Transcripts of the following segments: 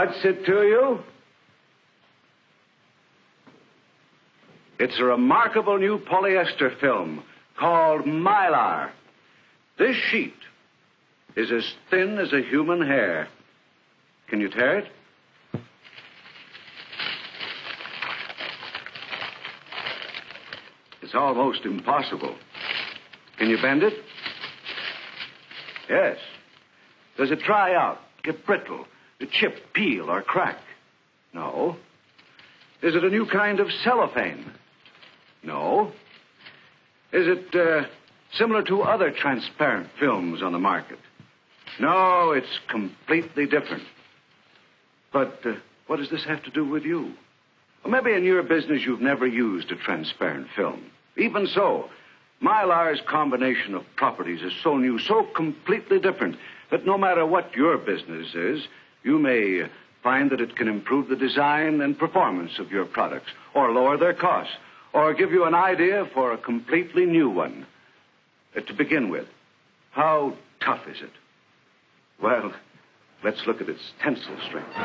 What's it to you? It's a remarkable new polyester film called Mylar. This sheet is as thin as a human hair. Can you tear it? It's almost impossible. Can you bend it? Yes. Does it dry out, get brittle, chip, peel, or crack? No. Is it a new kind of cellophane? No. Is it similar to other transparent films on the market? No, it's completely different. But what does this have to do with you? Well, maybe in your business you've never used a transparent film. Even so, Mylar's combination of properties is so new, so completely different, that no matter what your business is, you may find that it can improve the design and performance of your products, or lower their costs, or give you an idea for a completely new one. To begin with, how tough is it? Well, let's look at its tensile strength.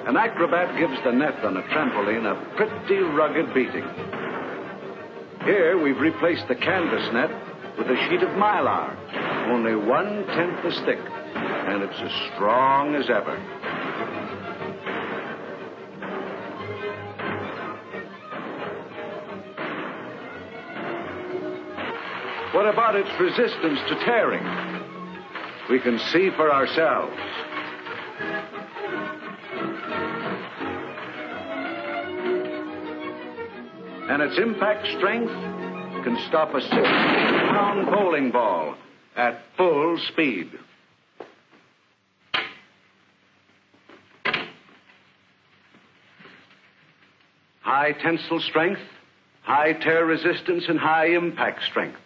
An acrobat gives the net on a trampoline a pretty rugged beating. Here, we've replaced the canvas net with a sheet of Mylar, only 1/10 as thick, and it's as strong as ever. What about its resistance to tearing? We can see for ourselves. And its impact strength can stop a 60-pound bowling ball at full speed. High tensile strength, high tear resistance, and high impact strength.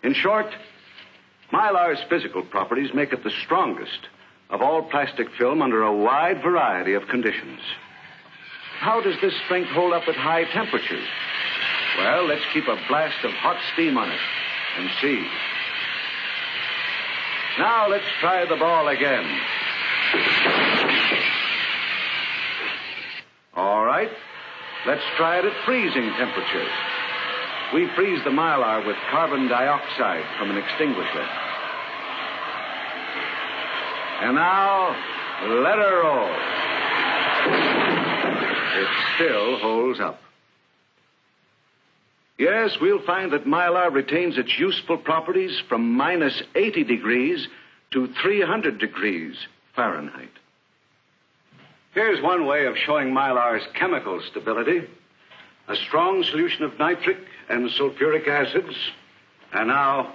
In short, Mylar's physical properties make it the strongest of all plastic film under a wide variety of conditions. How does this strength hold up at high temperatures? Well, let's keep a blast of hot steam on it and see. Now let's try the ball again. All right, let's try it at freezing temperatures. We freeze the Mylar with carbon dioxide from an extinguisher. And now, let her roll. It still holds up. Yes, we'll find that Mylar retains its useful properties from minus 80 degrees to 300 degrees Fahrenheit. Here's one way of showing Mylar's chemical stability. A strong solution of nitric and sulfuric acids, and now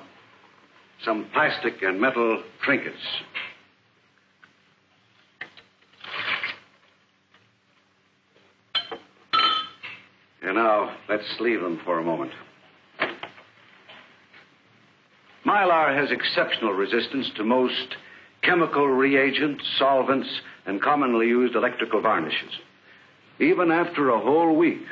some plastic and metal trinkets. And now, let's leave them for a moment. Mylar has exceptional resistance to most chemical reagents, solvents, and commonly used electrical varnishes, even after a whole week.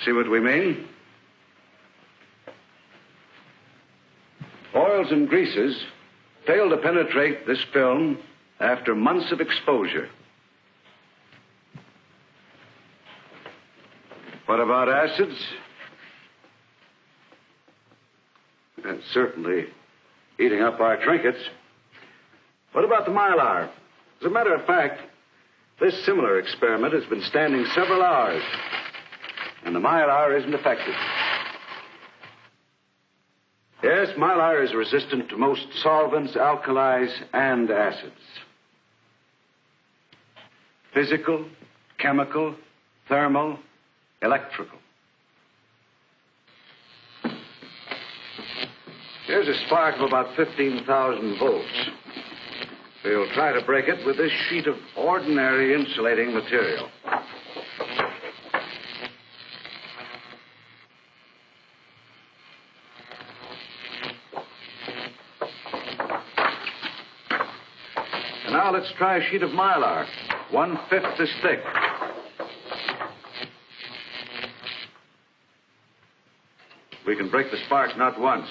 See what we mean? Oils and greases fail to penetrate this film after months of exposure. What about acids? That's certainly eating up our trinkets. What about the Mylar? As a matter of fact, this similar experiment has been standing several hours, and the Mylar isn't affected. Yes, Mylar is resistant to most solvents, alkalis, and acids. Physical, chemical, thermal, electrical. Here's a spark of about 15,000 volts. We'll try to break it with this sheet of ordinary insulating material. Now let's try a sheet of Mylar, 1/5 as thick. We can break the spark not once,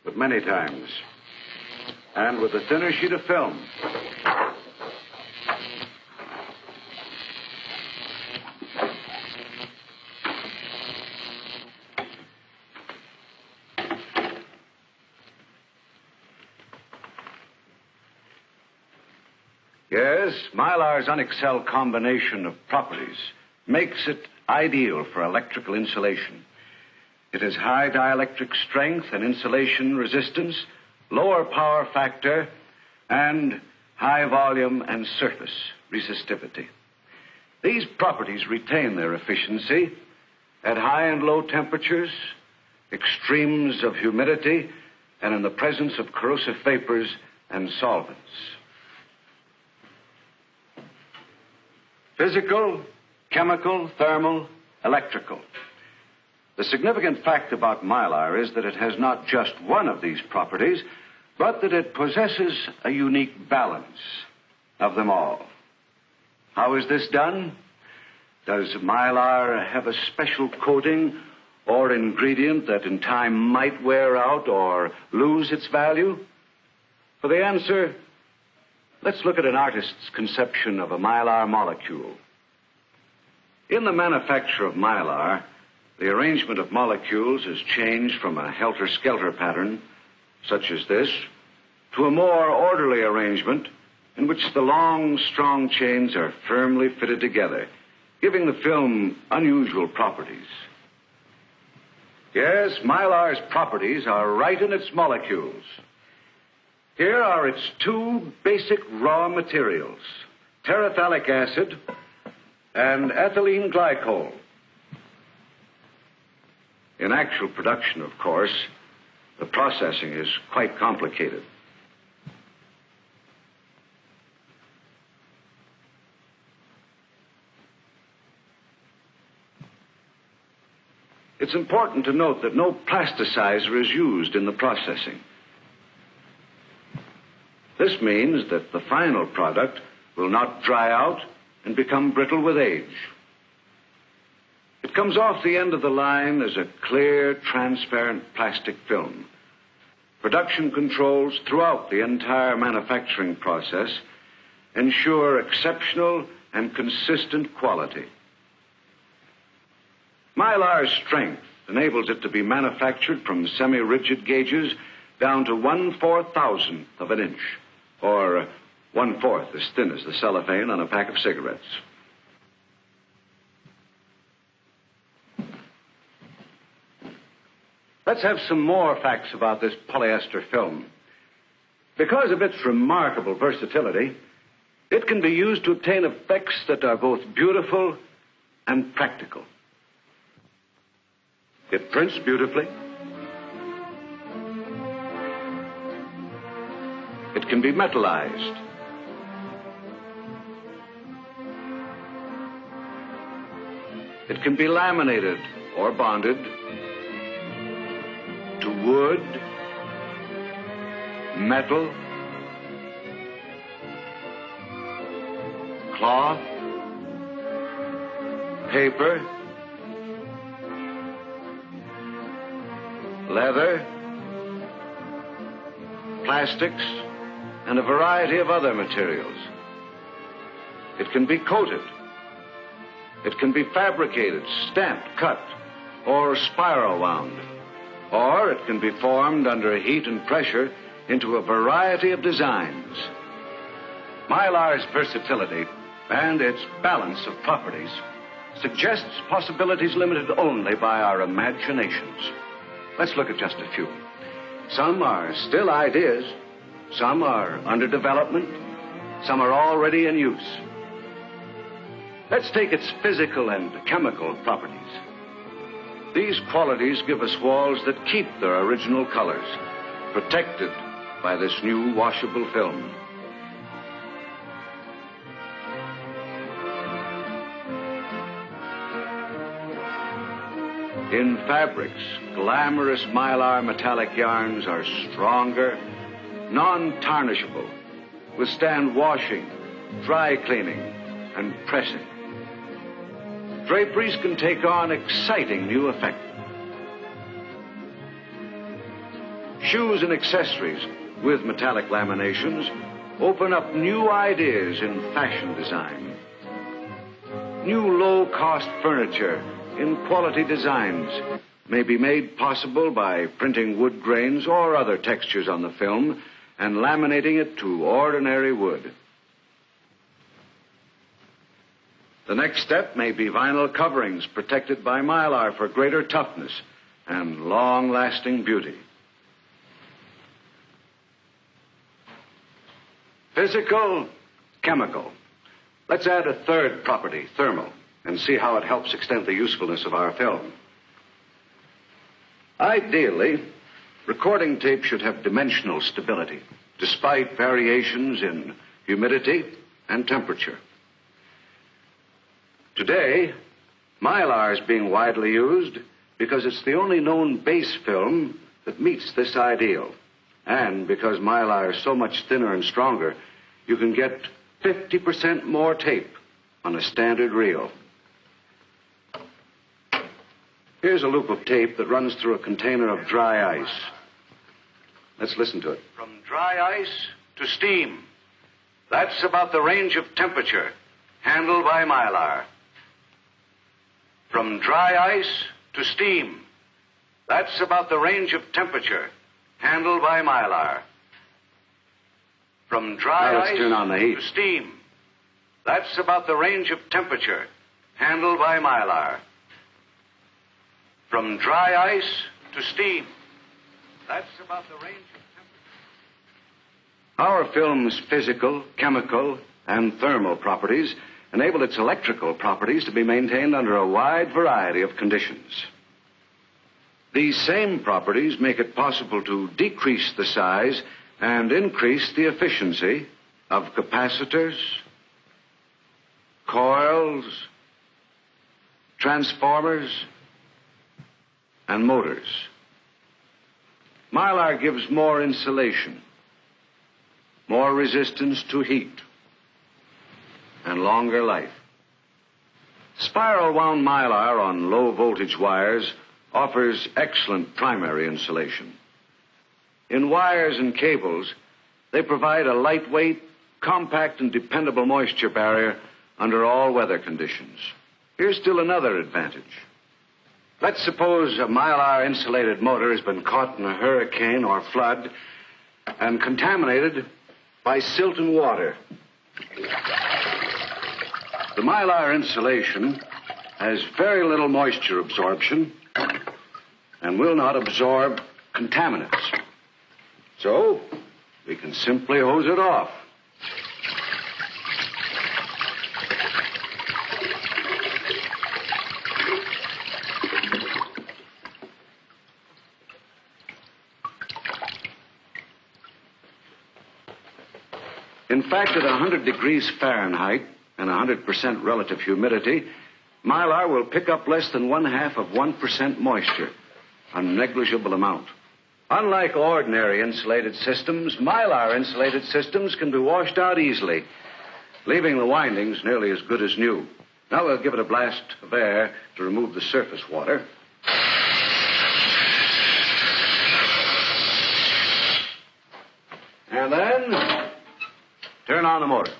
but many times. And with a thinner sheet of film. Yes, Mylar's unexcelled combination of properties makes it ideal for electrical insulation. It has high dielectric strength and insulation resistance, lower power factor, and high volume and surface resistivity. These properties retain their efficiency at high and low temperatures, extremes of humidity, and in the presence of corrosive vapors and solvents. Physical, chemical, thermal, electrical. The significant fact about Mylar is that it has not just one of these properties, but that it possesses a unique balance of them all. How is this done? Does Mylar have a special coating or ingredient that in time might wear out or lose its value? For the answer, let's look at an artist's conception of a Mylar molecule. In the manufacture of Mylar, the arrangement of molecules is changed from a helter-skelter pattern, such as this, to a more orderly arrangement in which the long, strong chains are firmly fitted together, giving the film unusual properties. Yes, Mylar's properties are right in its molecules. Here are its two basic raw materials, terephthalic acid and ethylene glycol. In actual production, of course, the processing is quite complicated. It's important to note that no plasticizer is used in the processing. This means that the final product will not dry out and become brittle with age. It comes off the end of the line as a clear, transparent plastic film. Production controls throughout the entire manufacturing process ensure exceptional and consistent quality. Mylar's strength enables it to be manufactured from semi-rigid gauges down to 1/4000th of an inch, or 1/4 as thin as the cellophane on a pack of cigarettes. Let's have some more facts about this polyester film. Because of its remarkable versatility, it can be used to obtain effects that are both beautiful and practical. It prints beautifully. It can be metallized. It can be laminated or bonded to wood, metal, cloth, paper, leather, plastics, and a variety of other materials. It can be coated. It can be fabricated, stamped, cut, or spiral wound. Or it can be formed under heat and pressure into a variety of designs. Mylar's versatility and its balance of properties suggests possibilities limited only by our imaginations. Let's look at just a few. Some are still ideas, some are under development, some are already in use. Let's take its physical and chemical properties. These qualities give us walls that keep their original colors, protected by this new washable film. In fabrics, glamorous Mylar metallic yarns are stronger, non-tarnishable, withstand washing, dry cleaning, and pressing. Draperies can take on exciting new effects. Shoes and accessories with metallic laminations open up new ideas in fashion design. New low-cost furniture in quality designs may be made possible by printing wood grains or other textures on the film and laminating it to ordinary wood. The next step may be vinyl coverings protected by Mylar for greater toughness and long-lasting beauty. Physical, chemical. Let's add a third property, thermal, and see how it helps extend the usefulness of our film. Ideally, recording tape should have dimensional stability, despite variations in humidity and temperature. Today, Mylar is being widely used because it's the only known base film that meets this ideal. And because Mylar is so much thinner and stronger, you can get 50% more tape on a standard reel. Here's a loop of tape that runs through a container of dry ice. Let's listen to it. From dry ice to steam. That's about the range of temperature handled by Mylar. From dry ice to steam. That's about the range of temperature handled by Mylar. From dry ice to steam. That's about the range of temperature handled by Mylar. From dry ice to steam. That's about the range of temperature. Our film's physical, chemical, and thermal properties enable its electrical properties to be maintained under a wide variety of conditions. These same properties make it possible to decrease the size and increase the efficiency of capacitors, coils, transformers, and motors. Mylar gives more insulation, more resistance to heat, and longer life. Spiral wound Mylar on low voltage wires offers excellent primary insulation. In wires and cables, they provide a lightweight, compact, and dependable moisture barrier under all weather conditions. Here's still another advantage. Let's suppose a Mylar insulated motor has been caught in a hurricane or flood and contaminated by silt and water. The Mylar insulation has very little moisture absorption and will not absorb contaminants. So, we can simply hose it off. In fact, at 100 degrees Fahrenheit and 100% relative humidity, Mylar will pick up less than 0.5% moisture, a negligible amount. Unlike ordinary insulated systems, Mylar insulated systems can be washed out easily, leaving the windings nearly as good as new. Now we'll give it a blast of air to remove the surface water. And then turn on the motor.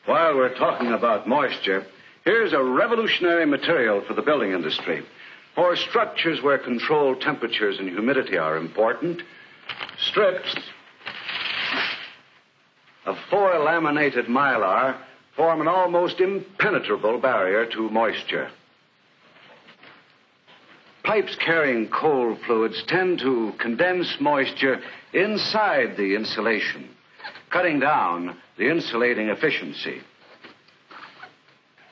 While we're talking about moisture, here's a revolutionary material for the building industry. For structures where controlled temperatures and humidity are important, strips of 4 laminated Mylar form an almost impenetrable barrier to moisture. Pipes carrying cold fluids tend to condense moisture inside the insulation, cutting down the insulating efficiency.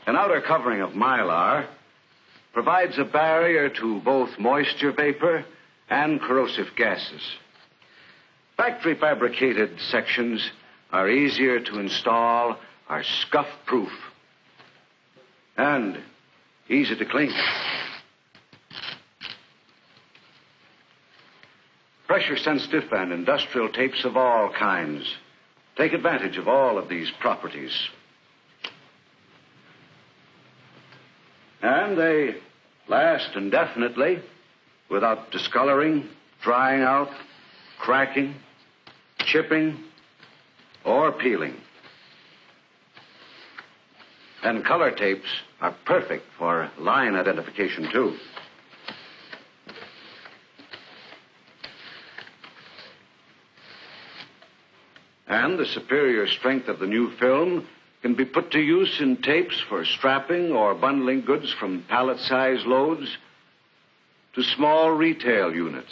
An outer covering of Mylar provides a barrier to both moisture vapor and corrosive gases. Factory fabricated sections are easier to install, are scuff-proof, and easy to clean. Pressure-sensitive and industrial tapes of all kinds take advantage of all of these properties. And they last indefinitely without discoloring, drying out, cracking, chipping, or peeling. And color tapes are perfect for line identification, too. And the superior strength of the new film can be put to use in tapes for strapping or bundling goods from pallet-size loads to small retail units.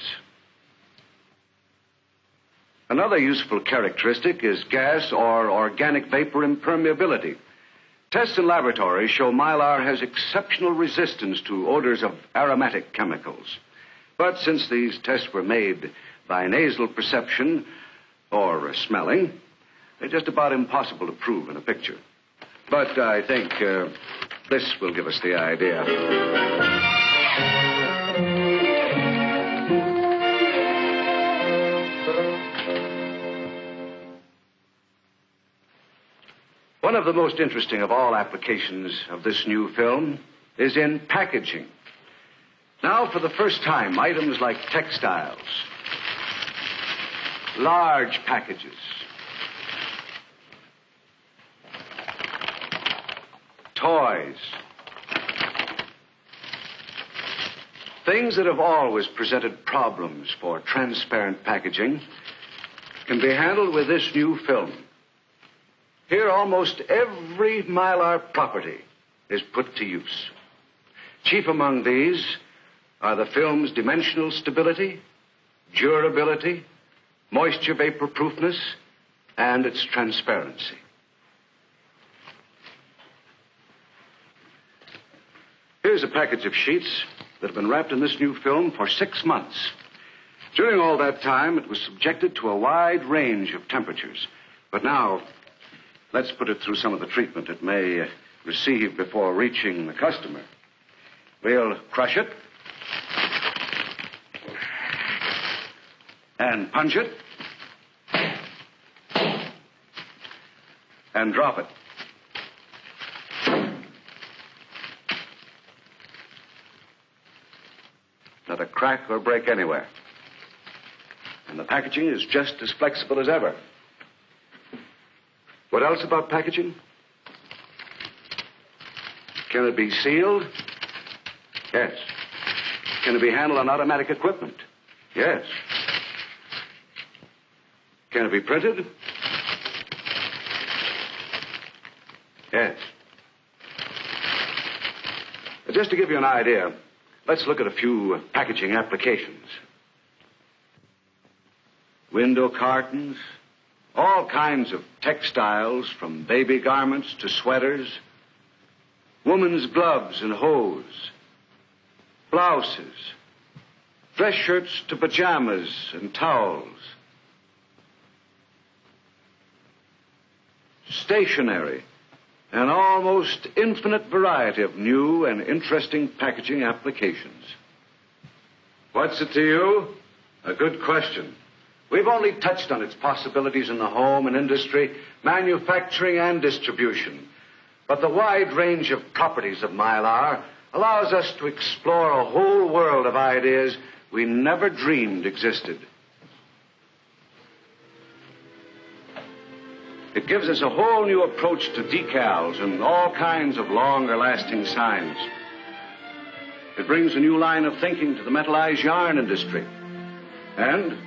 Another useful characteristic is gas or organic vapor impermeability. Tests in laboratories show Mylar has exceptional resistance to odors of aromatic chemicals. But since these tests were made by nasal perception or smelling, they're just about impossible to prove in a picture. But I think this will give us the idea. One of the most interesting of all applications of this new film is in packaging. Now, for the first time, items like textiles, large packages, toys, things that have always presented problems for transparent packaging can be handled with this new film. Here, almost every Mylar property is put to use. Chief among these are the film's dimensional stability, durability, moisture vapor proofness, and its transparency. Here's a package of sheets that have been wrapped in this new film for 6 months. During all that time, it was subjected to a wide range of temperatures. But now, let's put it through some of the treatment it may receive before reaching the customer. We'll crush it and punch it and drop it. Not a crack or break anywhere. And the packaging is just as flexible as ever. What else about packaging? Can it be sealed? Yes. Can it be handled on automatic equipment? Yes. Can it be printed? Yes. But just to give you an idea, let's look at a few packaging applications. Window cartons, all kinds of textiles, from baby garments to sweaters, women's gloves and hose, blouses, dress shirts to pajamas and towels, stationery, an almost infinite variety of new and interesting packaging applications. What's it to you? A good question. We've only touched on its possibilities in the home and industry, manufacturing and distribution. But the wide range of properties of Mylar allows us to explore a whole world of ideas we never dreamed existed. It gives us a whole new approach to decals and all kinds of longer-lasting signs. It brings a new line of thinking to the metallized yarn industry. And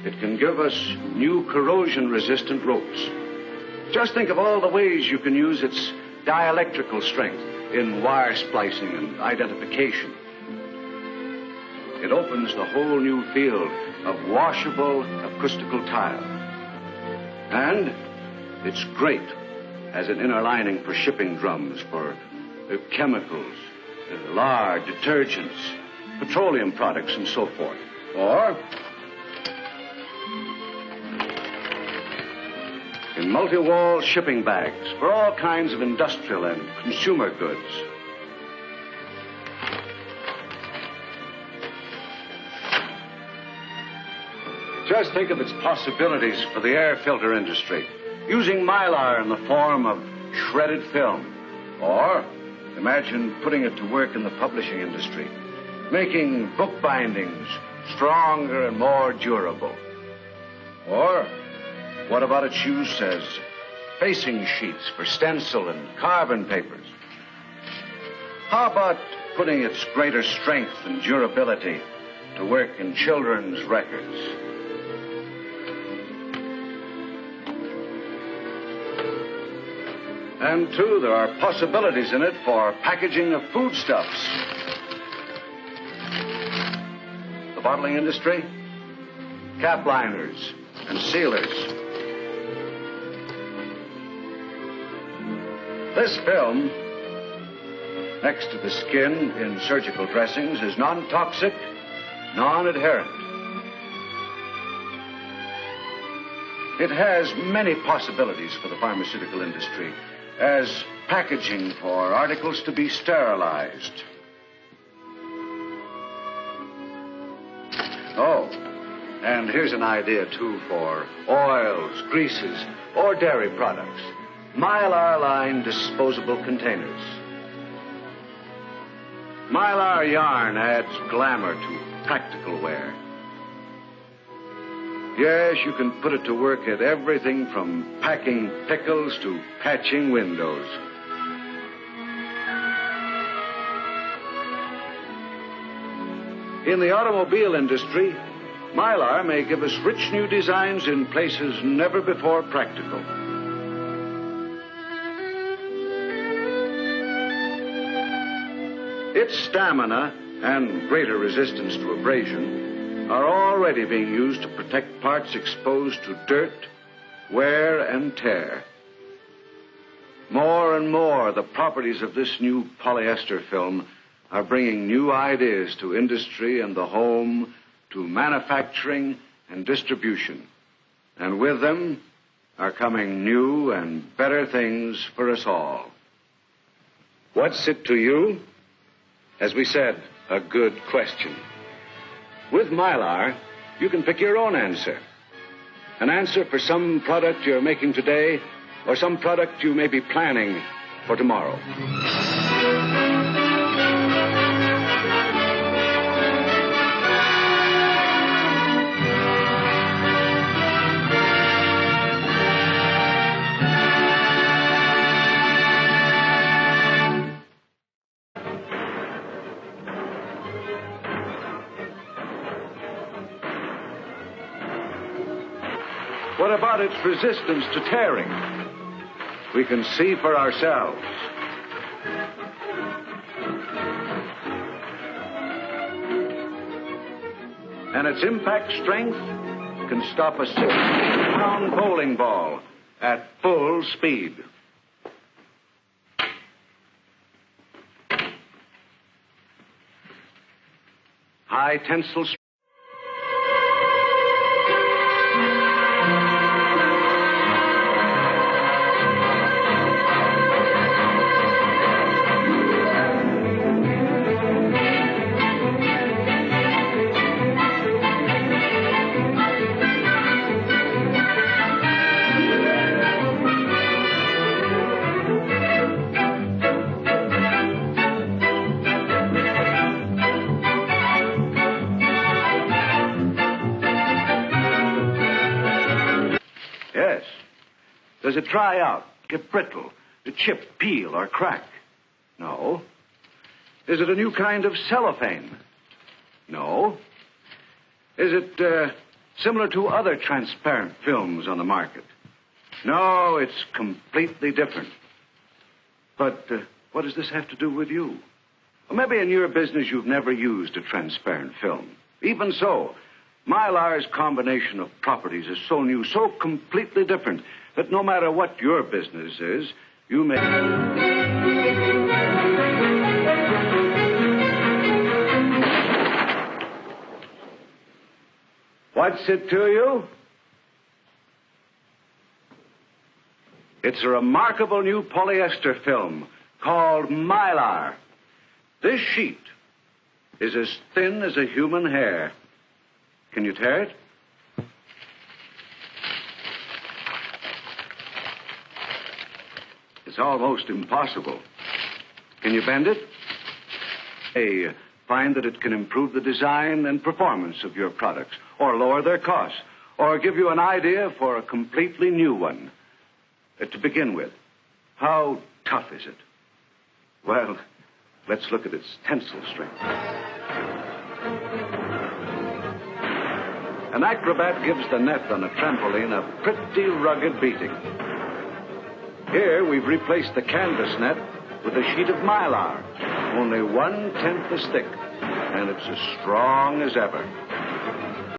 it can give us new corrosion-resistant ropes. Just think of all the ways you can use its dielectrical strength in wire splicing and identification. It opens the whole new field of washable acoustical tile. And it's great as an inner lining for shipping drums, for chemicals, lard, detergents, petroleum products, and so forth. Or in multi-wall shipping bags for all kinds of industrial and consumer goods. Just think of its possibilities for the air filter industry, using Mylar in the form of shredded film. Or imagine putting it to work in the publishing industry, making book bindings stronger and more durable. Or what about its use as facing sheets for stencil and carbon papers? How about putting its greater strength and durability to work in children's records? And, too, there are possibilities in it for packaging of foodstuffs. The bottling industry, cap liners and sealers. This film, next to the skin in surgical dressings, is non-toxic, non-adherent. It has many possibilities for the pharmaceutical industry as packaging for articles to be sterilized. Oh, and here's an idea, too, for oils, greases, or dairy products. Mylar line disposable containers. Mylar yarn adds glamour to practical wear. Yes, you can put it to work at everything from packing pickles to patching windows. In the automobile industry, Mylar may give us rich new designs in places never before practical. Its stamina and greater resistance to abrasion are already being used to protect parts exposed to dirt, wear, and tear. More and more, the properties of this new polyester film are bringing new ideas to industry and the home, to manufacturing and distribution. And with them are coming new and better things for us all. What's it to you? As we said, a good question. With Mylar, you can pick your own answer. An answer for some product you're making today, or some product you may be planning for tomorrow. What about its resistance to tearing? We can see for ourselves. And its impact strength can stop a 60-pound bowling ball at full speed. High tensile strength. Yes. Does it dry out, get brittle, chip, peel, or crack? No. Is it a new kind of cellophane? No. Is it similar to other transparent films on the market? No, it's completely different. But what does this have to do with you? Well, maybe in your business you've never used a transparent film. Even so, Mylar's combination of properties is so new, so completely different, that no matter what your business is, you may... What's it to you? It's a remarkable new polyester film called Mylar. This sheet is as thin as a human hair. Can you tear it? It's almost impossible. Can you bend it? A find that it can improve the design and performance of your products, or lower their costs, or give you an idea for a completely new one. To begin with, how tough is it? Well, let's look at its tensile strength. An acrobat gives the net on a trampoline a pretty rugged beating. Here, we've replaced the canvas net with a sheet of Mylar, only 1/10 as thick, and it's as strong as ever.